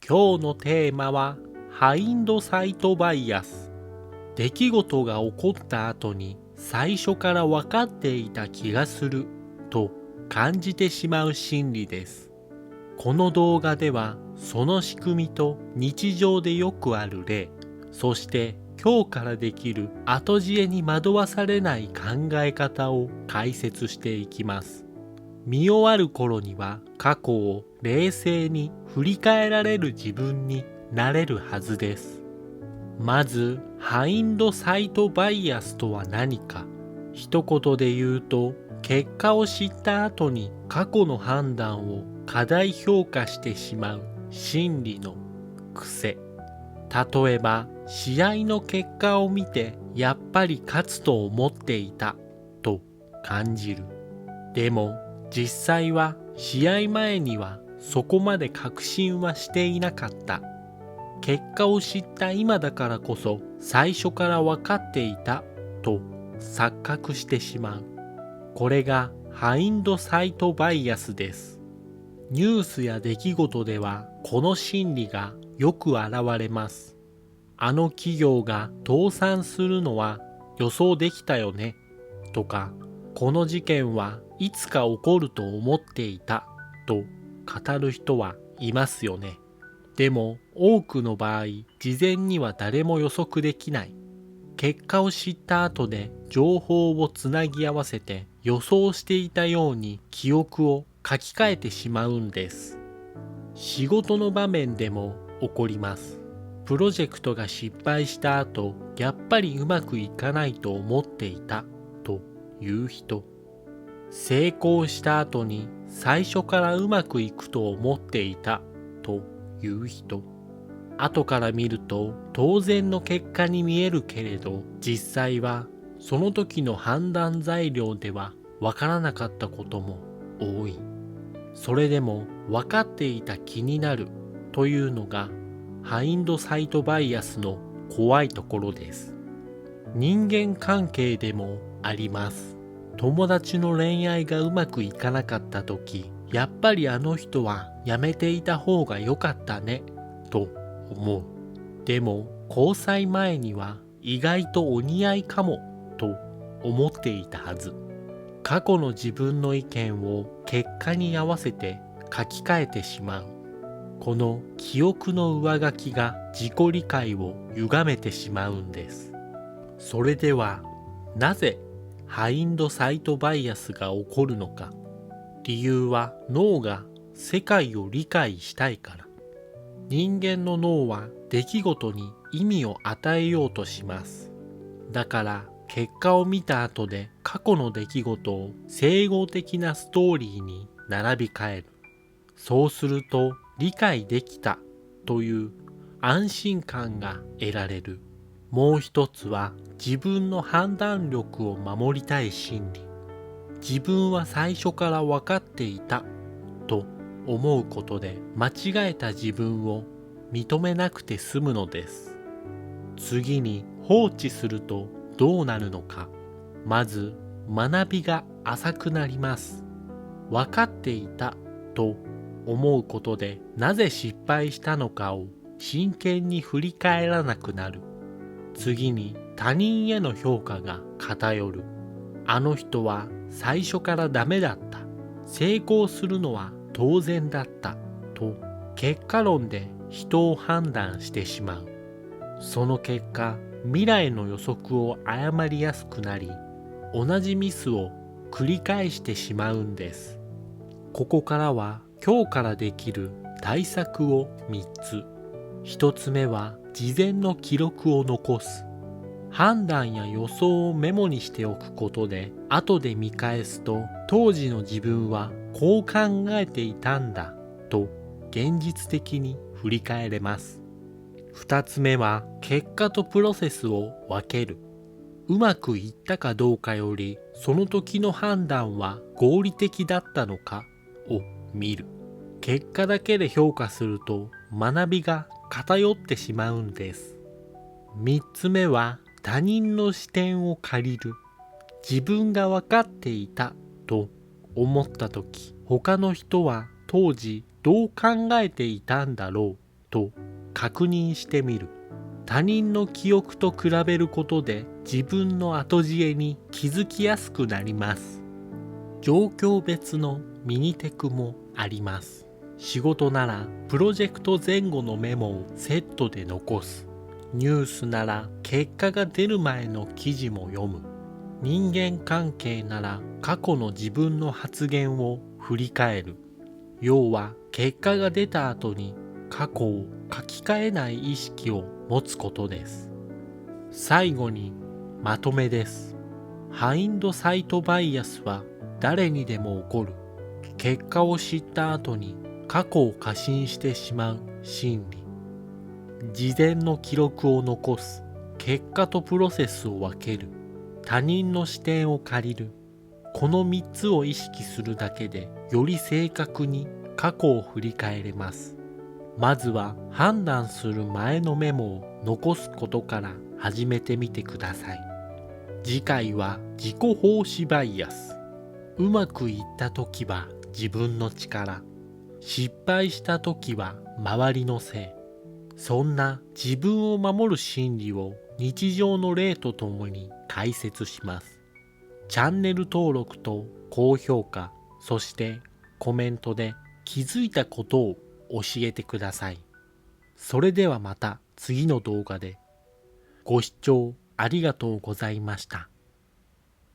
今日のテーマはハインドサイトバイアス。出来事が起こった後に最初から分かっていた気がすると感じてしまう心理です。この動画ではその仕組みと日常でよくある例、そして今日からできる後知恵に惑わされない考え方を解説していきます。見終わる頃には過去を冷静に振り返られる自分になれるはずです。まず、ハインドサイトバイアスとは何か。一言で言うと、結果を知った後に過去の判断を過大評価してしまう心理の癖。例えば、試合の結果を見てやっぱり勝つと思っていたと感じる。でも、実際は試合前にはそこまで確信はしていなかった。結果を知った今だからこそ最初から分かっていたと錯覚してしまう。これがハインドサイトバイアスです。ニュースや出来事ではこの心理がよく現れます。あの企業が倒産するのは予想できたよねとか、この事件はいつか起こると思っていたと語る人はいますよね。でも多くの場合、事前には誰も予測できない。結果を知った後で情報をつなぎ合わせて予想していたように記憶を書き換えてしまうんです。仕事の場面でも起こります。プロジェクトが失敗した後、やっぱりうまくいかないと思っていたという人。成功した後に最初からうまくいくと思っていたという人。後から見ると当然の結果に見えるけれど、実際はその時の判断材料ではわからなかったことも多い。それでも分かっていた気になるというのがハインドサイトバイアスの怖いところです。人間関係でもあります。友達の恋愛がうまくいかなかった時、やっぱりあの人はやめていた方が良かったねと思う。でも交際前には意外とお似合いかもと思っていたはず。過去の自分の意見を結果に合わせて書き換えてしまう。この記憶の上書きが自己理解を歪めてしまうんです。それではなぜハインドサイトバイアスが起こるのか。理由は脳が世界を理解したいから。人間の脳は出来事に意味を与えようとします。だから結果を見た後で過去の出来事を整合的なストーリーに並び替える。そうすると理解できたという安心感が得られる。もう一つは自分の判断力を守りたい心理。自分は最初から分かっていたと思うことで間違えた自分を認めなくて済むのです。次に放置するとどうなるのか。まず学びが浅くなります。分かっていたと思うことでなぜ失敗したのかを真剣に振り返らなくなる。次に他人への評価が偏る。あの人は最初からダメだった。成功するのは当然だったと結果論で人を判断してしまう。その結果、未来の予測を誤りやすくなり、同じミスを繰り返してしまうんです。ここからは今日からできる対策を3つ。1つ目は事前の記録を残す。判断や予想をメモにしておくことで、後で見返すと当時の自分はこう考えていたんだと現実的に振り返れます。2つ目は結果とプロセスを分ける。うまくいったかどうかより、その時の判断は合理的だったのかを見る。結果だけで評価すると学びが偏ってしまうんです。3つ目は他人の視点を借りる。自分が分かっていたと思った時、他の人は当時どう考えていたんだろうと確認してみる。他人の記憶と比べることで自分の後知恵に気づきやすくなります。状況別のミニテクもあります。仕事ならプロジェクト前後のメモをセットで残す。ニュースなら結果が出る前の記事も読む。人間関係なら過去の自分の発言を振り返る。要は結果が出た後に過去を書き換えない意識を持つことです。最後にまとめです。ハインドサイトバイアスは誰にでも起こる。結果を知った後に過去を過信してしまう心理。事前の記録を残す。結果とプロセスを分ける。他人の視点を借りる。この3つを意識するだけでより正確に過去を振り返れます。まずは判断する前のメモを残すことから始めてみてください。次回は自己奉仕バイアス。うまくいった時は自分の力、失敗した時は周りのせい。そんな自分を守る心理を日常の例とともに解説します。チャンネル登録と高評価、そしてコメントで気づいたことを教えてください。それではまた次の動画で。ご視聴ありがとうございました。